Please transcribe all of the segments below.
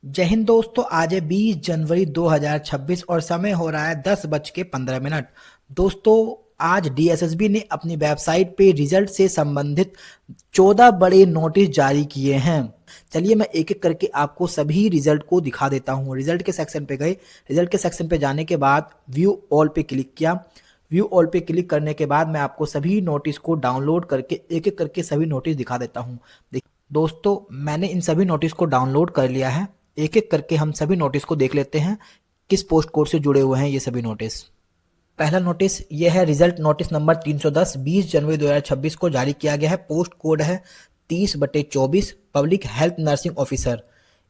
जय हिंद दोस्तों। आज है 20 जनवरी 2026 और समय हो रहा है 10:15। दोस्तों, आज डीएसएसबी ने अपनी वेबसाइट पे रिजल्ट से संबंधित 14 बड़े नोटिस जारी किए हैं। चलिए मैं एक एक करके आपको सभी रिजल्ट को दिखा देता हूँ। रिजल्ट के सेक्शन पे गए। रिजल्ट के सेक्शन पे जाने के बाद व्यू ऑल पे क्लिक किया। व्यू ऑल पे क्लिक करने के बाद मैं आपको सभी नोटिस को डाउनलोड करके एक एक करके सभी नोटिस दिखा देता हूँ। दोस्तों, मैंने इन सभी नोटिस को डाउनलोड कर लिया है। एक एक करके हम सभी नोटिस को देख लेते हैं किस पोस्ट कोड से जुड़े हुए हैं ये सभी नोटिस। पहला नोटिस ये है रिजल्ट नोटिस नंबर 310 20 जनवरी 2026 को जारी किया गया है। पोस्ट कोड है 30/24 पब्लिक हेल्थ नर्सिंग ऑफिसर।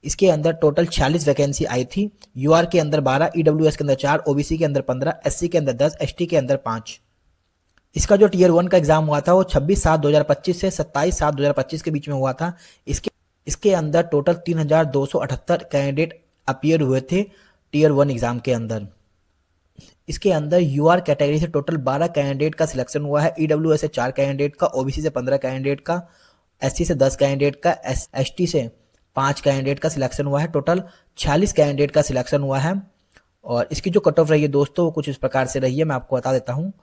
इसके अंदर टोटल 46 वैकेंसी आई थी। यूआर के अंदर 12, ईडब्ल्यूएस के अंदर 4, ओबीसी के अंदर 15, एससी के अंदर 10, एसटी के अंदर 5। इसका जो टीयर 1 का एग्जाम हुआ था वो 26/7/2025 से 27/7/2025 के बीच में हुआ था। इसके इसके अंदर टोटल 3278 कैंडिडेट अपीयर हुए थे टीयर 1 एग्जाम के अंदर। इसके अंदर यूआर कैटेगरी से टोटल 12 कैंडिडेट का सिलेक्शन हुआ है। ईडब्ल्यूएस से 4 कैंडिडेट का, ओबीसी से 15 कैंडिडेट का, एससी से 10 कैंडिडेट का, एसटी से 5 कैंडिडेट का सिलेक्शन हुआ है। टोटल 46 कैंडिडेट का सिलेक्शन हुआ है। और इसकी जो कट ऑफ रही है दोस्तों वो कुछ इस प्रकार से रही है, मैं आपको बता देता हूँ।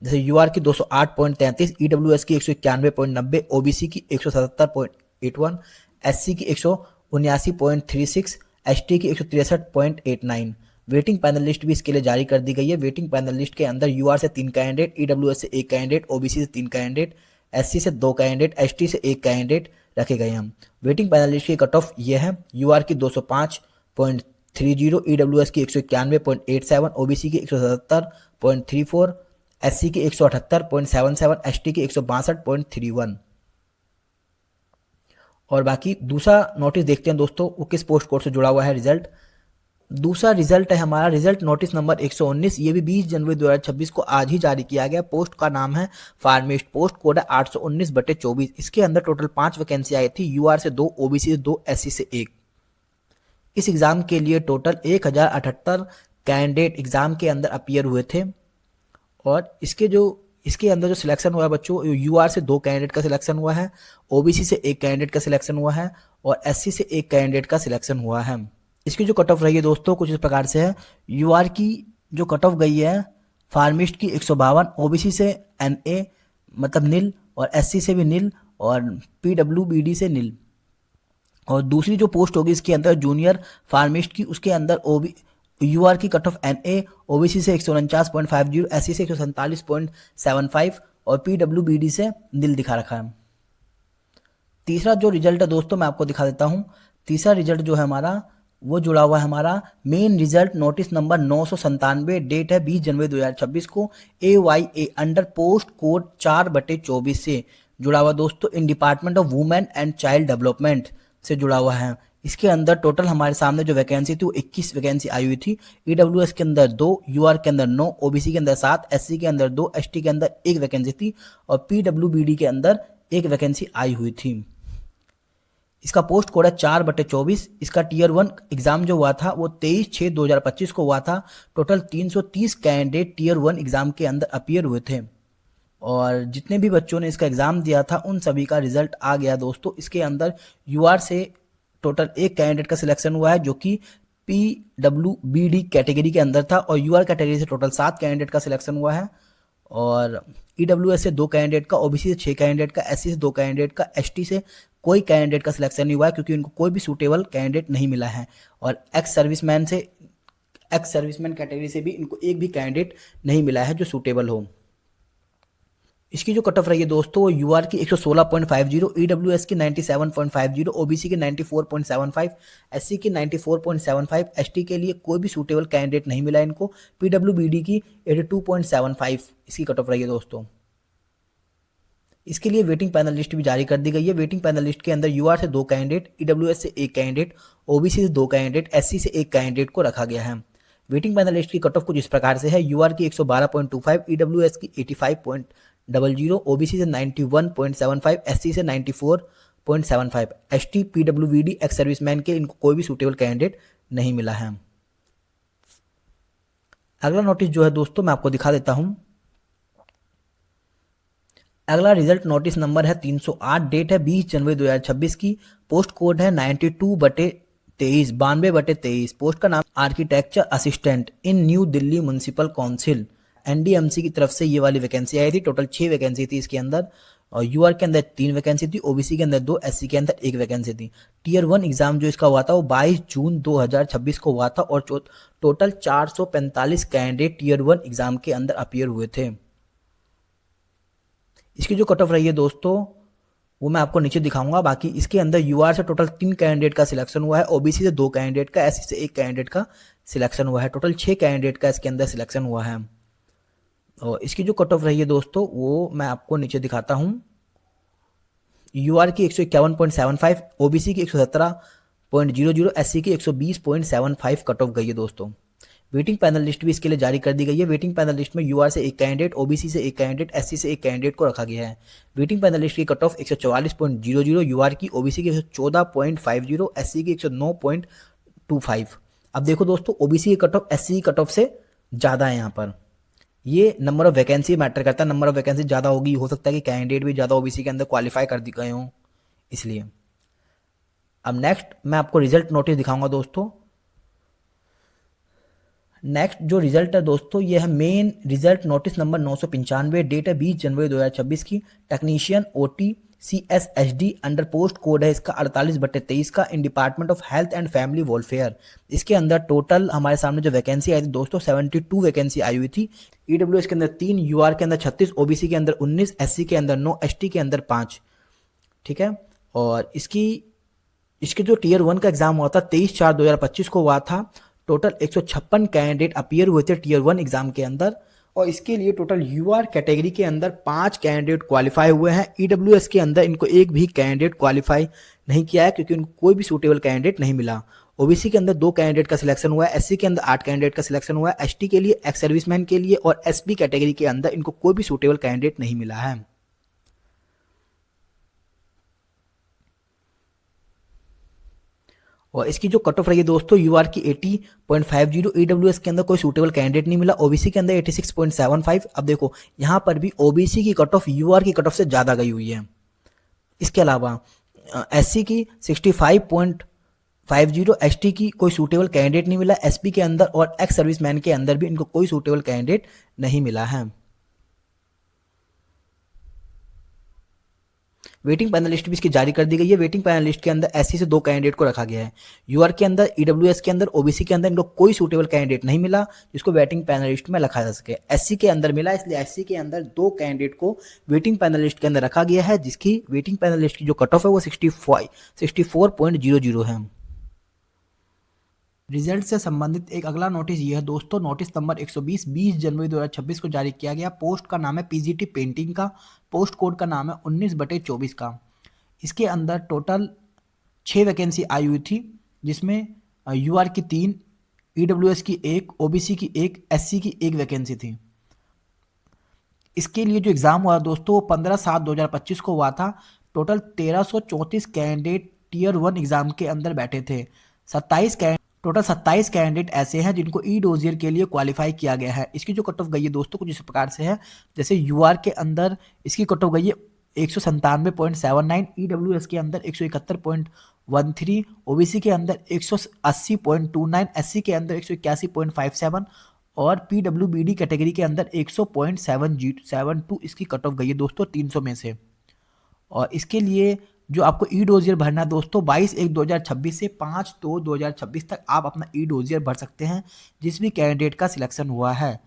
जैसे यूआर की 208.33, ईडब्ल्यूएस की 191.90, ओबीसी की 177.81, एससी की 179.36, एसटी की 163.89। वेटिंग पैनल लिस्ट भी इसके लिए जारी कर दी गई है। वेटिंग पैनल लिस्ट के अंदर यूआर से 3 कैंडिडेट, ईडब्ल्यूएस से 1 कैंडिडेट, ओबीसी से 3 कैंडिडेट, एससी से 2 कैंडिडेट, एसटी से 1 कैंडिडेट रखे गए हैं। वेटिंग पैनल लिस्ट की कट ऑफ ये है। यूआर की 205.30, ईडब्ल्यूएस की 191.87, ओबीसी की 177.34, एससी की 178.77, एसटी की 162.31। और बाकी दूसरा नोटिस देखते हैं दोस्तों वो किस पोस्ट कोड से जुड़ा हुआ है रिजल्ट। दूसरा रिजल्ट है हमारा रिजल्ट नोटिस नंबर 119। ये भी 20 जनवरी 2026 को आज ही जारी किया गया। पोस्ट का नाम है फार्मिस्ट। पोस्ट कोड है 819/24। इसके अंदर टोटल 5 वैकेंसी आई थी। यूआर से 2, ओबीसी से 2, एससी से 1। इस एग्जाम के लिए टोटल 1078 कैंडिडेट एग्जाम के अंदर अपीयर हुए थे। और इसके अंदर जो सिलेक्शन हुआ है बच्चों, यूआर से 2 कैंडिडेट का सिलेक्शन हुआ है, ओबीसी से 1 कैंडिडेट का सिलेक्शन हुआ है और एससी से 1 कैंडिडेट का सिलेक्शन हुआ है। इसकी जो कट ऑफ रही है दोस्तों कुछ इस प्रकार से है। यूआर की जो कट ऑफ गई है फार्मिस्ट की 152, ओबीसी से एनए मतलब नील और एससी से भी नील और पीडब्ल्यूबीडी से नील। और दूसरी जो पोस्ट होगी इसके अंदर जूनियर फार्मिस्ट की, उसके अंदर यूआर की कट ऑफ एनए, ओबीसी से 149.50, एससी से 147.75 और पीडब्ल्यूबीडी से नील दिखा रखा है। तीसरा जो रिजल्ट है दोस्तों मैं आपको दिखा देता हूं। तीसरा रिजल्ट जो है हमारा वो जुड़ा हुआ है हमारा main result notice number 997, date है 20 जनवरी 2026 को, AYA अंडर पोस्ट कोड 4/24 से जुड़ा हुआ दोस्तों। इन department of women and child development से जुड़ा हुआ है। इसके अंदर टोटल हमारे सामने जो वैकेंसी थी वो 21 वैकेंसी आई हुई थी। ईडब्ल्यूएस के अंदर 2, यूआर के अंदर 9, ओबीसी के अंदर 7, एससी के अंदर 2, एसटी के अंदर 1 वैकेंसी थी और पीडब्ल्यूबीडी के अंदर 1 वैकेंसी आई हुई थी। इसका पोस्ट कोड है 4/24। इसका टीयर 1 एग्जाम जो हुआ था वो 23/6/2025 को हुआ था। टोटल 330 कैंडिडेट टीयर 1 एग्जाम के अंदर अपीयर हुए थे और जितने भी बच्चों ने इसका एग्जाम दिया था उन सभी का रिजल्ट आ गया दोस्तों। इसके अंदर यूआर से टोटल 1 कैंडिडेट का सिलेक्शन हुआ है जो कि पीडब्ल्यूबीडी कैटेगरी के अंदर था और यूआर कैटेगरी से टोटल 7 कैंडिडेट का सिलेक्शन हुआ है और ईडब्ल्यूएस से 2 कैंडिडेट का, ओबीसी से 6 कैंडिडेट का, एससी से 2 कैंडिडेट का, एसटी से कोई कैंडिडेट का सिलेक्शन नहीं हुआ है क्योंकि उनको कोई भी सूटेबल कैंडिडेट नहीं मिला है और एक्स सर्विसमैन कैटेगरी से भी इनको एक भी कैंडिडेट नहीं मिला है जो सूटेबल हो। इसकी जो कट ऑफ रही है दोस्तों वो यूआर की 116.50, ईडब्ल्यूएस की 97.50, ओबीसी की 94.75, एससी की 94.75, एसटी के लिए कोई भी सूटेबल कैंडिडेट नहीं मिला इनको, पीडब्ल्यूबीडी की 82.75 इसकी कट ऑफ रही है दोस्तों। इसके लिए वेटिंग पैनल लिस्ट भी जारी कर दी गई है। वेटिंग पैनल लिस्ट के अंदर यूआर से 2 कैंडिडेट, ईडब्ल्यूएस से 1 कैंडिडेट, ओबीसी से 2 कैंडिडेट, एससी से 1 कैंडिडेट को रखा गया है। वेटिंग पैनल लिस्ट की कट ऑफ कुछ इस प्रकार से है। यूआर की 112.25, ईडब्ल्यूएस की 85.00, ओबीसी से 91.75, एससी से 94.75, एसटी पीडब्ल्यूबीडी एक्स सर्विसमैन के इनको कोई भी सूटेबल कैंडिडेट नहीं मिला है। अगला नोटिस जो है दोस्तों मैं आपको दिखा देता हूं। अगला रिजल्ट नोटिस नंबर है 308, डेट है 20 जनवरी 2026 की। पोस्ट कोड है 92/24 23, 92/23। पोस्ट का नाम architecture assistant in new Delhi municipal council, NDMC की तरफ से ये वाली वैकेंसी आई थी। टोटल 6 वैकेंसी थी इसके अंदर, और यूआर के अंदर 3 वैकेंसी थी, ओबीसी के अंदर 2, एससी के अंदर 1 वैकेंसी थी। टीयर 1 एग्जाम जो इसका हुआ था वो 22 जून 2026 को हुआ था, और टोटल 445 कैंडिडेट टीयर 1 एग्जाम के अंदर अपीयर हुए थे। इसकी जो कट ऑफ रही है दोस्तों वो मैं आपको नीचे दिखाऊंगा। बाकी इसके अंदर यूआर से टोटल 3 कैंडिडेट का सिलेक्शन हुआ है, ओबीसी से 2 कैंडिडेट का, एससी से 1 कैंडिडेट का सिलेक्शन हुआ है। टोटल 6 कैंडिडेट का इसके अंदर सिलेक्शन हुआ है। और इसकी जो कट ऑफ रही है दोस्तों वो मैं आपको नीचे दिखाता हूं। यूआर की 151.75, ओबीसी की 117.00, एससी की 120.75 कट ऑफ गई है दोस्तों। वेटिंग पैनल लिस्ट भी इसके लिए जारी कर दी गई है। वेटिंग पैनल लिस्ट में यूआर से 1 कैंडिडेट, ओबीसी से 1 कैंडिडेट, एससी से 1 कैंडिडेट को रखा गया है। वेटिंग पैनल लिस्ट की कट ऑफ 144.00 यूआर की, ओबीसी की 114.50, एससी की 109.25। अब देखो दोस्तों ओबीसी की कट ऑफ एससी की कट ऑफ से ज़्यादा है यहाँ पर। ये नंबर ऑफ वैकेंसी मैटर करता है। नंबर ऑफ वैकेंसी ज़्यादा होगी, हो सकता है कि कैंडिडेट भी ज़्यादा ओबीसी के अंदर क्वालिफाई कर गए हों, इसलिए। अब नेक्स्ट मैं आपको रिजल्ट नोटिस दिखाऊंगा दोस्तों। नेक्स्ट जो रिजल्ट है दोस्तों ये है main result notice number 995, date है 20 जनवरी 2026 की। Technician OT CSHD under post code है इसका 48/23 का, in department of health and family welfare. इसके अंदर टोटल हमारे सामने जो वैकेंसी आई थी दोस्तों 72 वैकेंसी आई हुई थी। ईडब्ल्यूएस के अंदर 3, यूआर के अंदर 36, ओबीसी के अंदर 19, एससी के अंदर 9, एसटी के अंदर 5। ठीक है, और इसके जो टीयर 1 का एग्जाम हुआ था 23/4/2025 को हुआ था। टोटल 156 कैंडिडेट अपीयर हुए थे टीयर 1 एग्जाम के अंदर, और इसके लिए टोटल यूआर कैटेगरी के अंदर 5 कैंडिडेट क्वालिफाई हुए हैं। ईडब्ल्यूएस के अंदर इनको एक भी कैंडिडेट क्वालिफाई नहीं किया है क्योंकि उनको कोई भी सूटेबल कैंडिडेट नहीं मिला। ओबीसी के अंदर 2 कैंडिडेट का सिलेक्शन हुआ है, एससी के अंदर 8 कैंडिडेट का सिलेक्शन हुआ है, एसटी के लिए, एक्स सर्विसमैन के लिए और एसपी कैटेगरी के अंदर इनको कोई भी सूटेबल कैंडिडेट नहीं मिला है। और इसकी जो कट ऑफ रही है दोस्तों यूआर की 80.50, ईडब्ल्यूएस के अंदर कोई सूटेबल कैंडिडेट नहीं मिला, ओबीसी के अंदर 86.75। अब देखो यहाँ पर भी ओबीसी की कट ऑफ यूआर की कट ऑफ से ज़्यादा गई हुई है। इसके अलावा एससी की 65.50, एसटी की कोई सूटेबल कैंडिडेट नहीं मिला, एसपी के अंदर और एक्स सर्विसमैन के अंदर भी इनको कोई सूटेबल कैंडिडेट नहीं मिला है। वेटिंग पैनलिस्ट भी इसकी जारी कर दी गई है। वेटिंग पैनलिस्ट के अंदर एससी से 2 कैंडिडेट को रखा गया है। यूआर के अंदर, ईडब्ल्यूएस के अंदर, ओबीसी के अंदर इनको कोई सूटेबल कैंडिडेट नहीं मिला जिसको वेटिंग पैनलिस्ट में रखा जा सके। एससी के अंदर मिला, इसलिए एससी के अंदर 2 कैंडिडेट को वेटिंग पैनलिस्ट के अंदर रखा गया है, जिसकी वेटिंग पैनलिस्ट की जो कट ऑफ है वो 64.00 है। रिजल्ट से संबंधित एक अगला नोटिस ये है दोस्तों, नोटिस नंबर 120, 20 जनवरी 2026 को जारी किया गया। पोस्ट का नाम है पीजीटी पेंटिंग का, पोस्ट कोड का नाम है 19/24 का। इसके अंदर टोटल 6 वैकेंसी आई हुई थी, जिसमें यूआर की 3, ईडब्ल्यूएस की 1, ओबीसी की 1, एससी की 1 वैकेंसी थी। इसके लिए जो एग्ज़ाम हुआ दोस्तों वो 15/7/2025 को हुआ था। टोटल 1334 कैंडिडेट टीयर 1 एग्ज़ाम के अंदर बैठे थे। टोटल 27 कैंडिडेट ऐसे हैं जिनको ई डोजियर के लिए क्वालिफाई किया गया है। इसकी जो कट ऑफ गई है दोस्तों कुछ इस प्रकार से है, जैसे यूआर के अंदर इसकी कट ऑफ गई है 197.79, ईडब्ल्यूएस के अंदर 171.13, ओबीसी के अंदर 180.29, एससी के अंदर 181.57 और पीडब्ल्यूबीडी कैटेगरी के अंदर 100.72 इसकी कट ऑफ गई है दोस्तों 300 में से। और इसके लिए जो आपको ई डोजियर भरना है दोस्तों 22/1/2026 से 5/2/2026 तक आप अपना ई डोजियर भर सकते हैं जिस भी कैंडिडेट का सिलेक्शन हुआ है।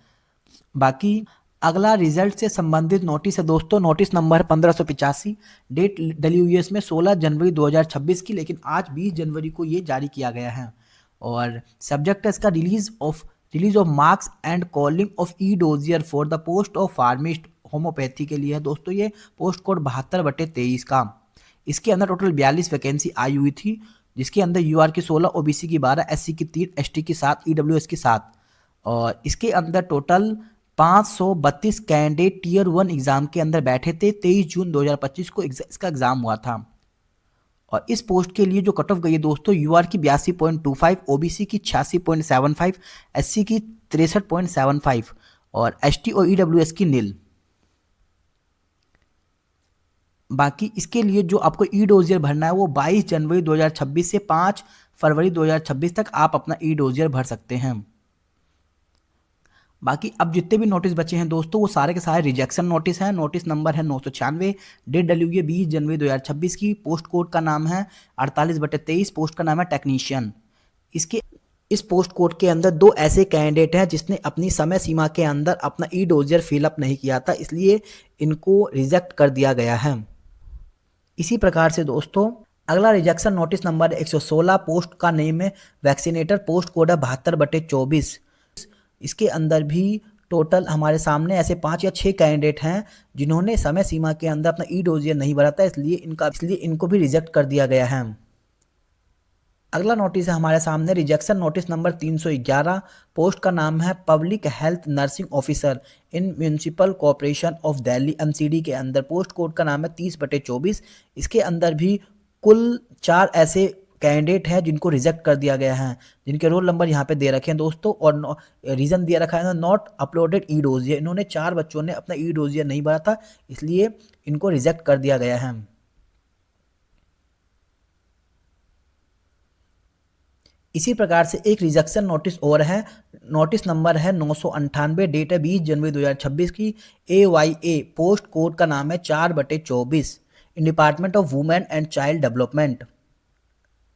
बाकी अगला रिजल्ट से संबंधित नोटिस है दोस्तों, नोटिस नंबर 1585, डेट डली हुई है इसमें 16 जनवरी 2026 की, लेकिन आज 20 जनवरी को ये जारी किया गया है। और सब्जेक्ट है इसका release of marks and calling of E dossier for the post of फार्मिस्ट homeopathy के लिए है दोस्तों, ये पोस्ट कोड 72/23 का। इसके अंदर टोटल 42 वैकेंसी आई हुई थी, जिसके अंदर यूआर की 16, ओबीसी की 12, एससी की 3, एसटी की 7, ईडब्ल्यूएस की 7। और इसके अंदर टोटल 532 कैंडिडेट टीयर 1 एग्जाम के अंदर बैठे थे। 23 जून 2025 को इसका एग्जाम हुआ था। और इस पोस्ट के लिए जो कट ऑफ गई है दोस्तों यूआर की 82.25, ओबीसी की 86.75, एससी की 63.75 और एसटी और ईडब्ल्यूएस की नील। बाकी इसके लिए जो आपको ई डोजियर भरना है वो 22 जनवरी 2026 से 5 फरवरी 2026 तक आप अपना ई डोजियर भर सकते हैं। बाकी अब जितने भी नोटिस बचे हैं दोस्तों वो सारे के सारे रिजेक्शन नोटिस हैं। नोटिस नंबर है 996, डेट डली हुई है 20 जनवरी 2026 की। पोस्ट कोड का नाम है 48/23, पोस्ट का नाम है टेक्नीशियन। इस पोस्ट कोड के अंदर दो ऐसे कैंडिडेट हैं जिसने अपनी समय सीमा के अंदर अपना ई डोजियर फिलअप नहीं किया था, इसलिए इनको रिजेक्ट कर दिया गया है। इसी प्रकार से दोस्तों अगला रिजेक्शन नोटिस नंबर 116, पोस्ट का नेम है वैक्सीनेटर, पोस्ट कोड है 72/24। इसके अंदर भी टोटल हमारे सामने ऐसे 5 या 6 कैंडिडेट हैं जिन्होंने समय सीमा के अंदर अपना ई डोजियर नहीं भरा था, इसलिए इनको भी रिजेक्ट कर दिया गया है। अगला नोटिस है हमारे सामने रिजेक्शन नोटिस नंबर 311, पोस्ट का नाम है public health nursing officer in municipal corporation of Delhi MCD के अंदर। पोस्ट कोड का नाम है 30/24। इसके अंदर भी कुल 4 ऐसे कैंडिडेट हैं जिनको रिजेक्ट कर दिया गया है, जिनके रोल नंबर यहाँ पे दे रखे हैं दोस्तों, और रीज़न दिया रखा है नॉट अपलोडेड ई डोजियर। इन्होंने 4 बच्चों ने अपना ई डोजियर नहीं भरा था, इसलिए इनको रिजेक्ट कर दिया गया है। इसी प्रकार से एक रिजेक्शन नोटिस और है, नोटिस नंबर है 998, डेट है 20 जनवरी 2026 की। AYA, पोस्ट कोड का नाम है 4/24, इन department of women and child development.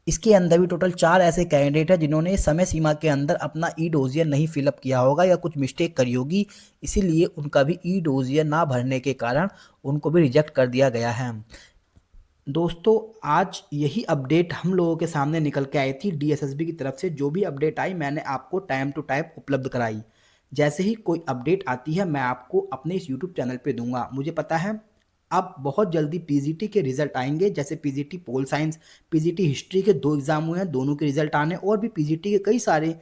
इसके अंदर भी टोटल 4 ऐसे कैंडिडेट हैं जिन्होंने समय सीमा के अंदर अपना ई डोजियर नहीं फिलअप किया होगा या कुछ मिस्टेक करी होगी, इसीलिए उनका भी ई डोजियर ना भरने के कारण उनको भी रिजेक्ट कर दिया गया है। दोस्तों आज यही अपडेट हम लोगों के सामने निकल के आई थी DSSB की तरफ से। जो भी अपडेट आई मैंने आपको टाइम टू टाइम उपलब्ध कराई। जैसे ही कोई अपडेट आती है मैं आपको अपने इस YouTube चैनल पे दूंगा। मुझे पता है अब बहुत जल्दी PGT के रिजल्ट आएंगे, जैसे PGT pol science, PGT history के 2 एग्जाम हुए हैं, दोनों के रिजल्ट आने, और भी PGT के कई सारे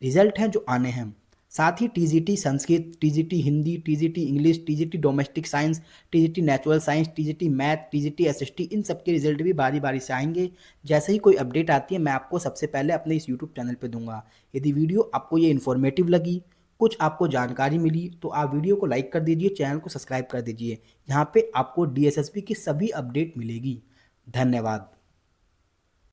रिजल्ट हैं जो आने हैं। साथ ही TGT Sanskrit, TGT Hindi, TGT English, TGT domestic science, TGT natural science, TGT math, TGT SST, इन सब के रिजल्ट भी बारी बारी से आएंगे। जैसे ही कोई अपडेट आती है मैं आपको सबसे पहले अपने इस YouTube चैनल पे दूंगा। यदि वीडियो आपको ये इन्फॉर्मेटिव लगी, कुछ आपको जानकारी मिली, तो आप वीडियो को लाइक कर दीजिए, चैनल को सब्सक्राइब कर दीजिए। यहाँ पे आपको DSSB की सभी अपडेट मिलेगी। धन्यवाद।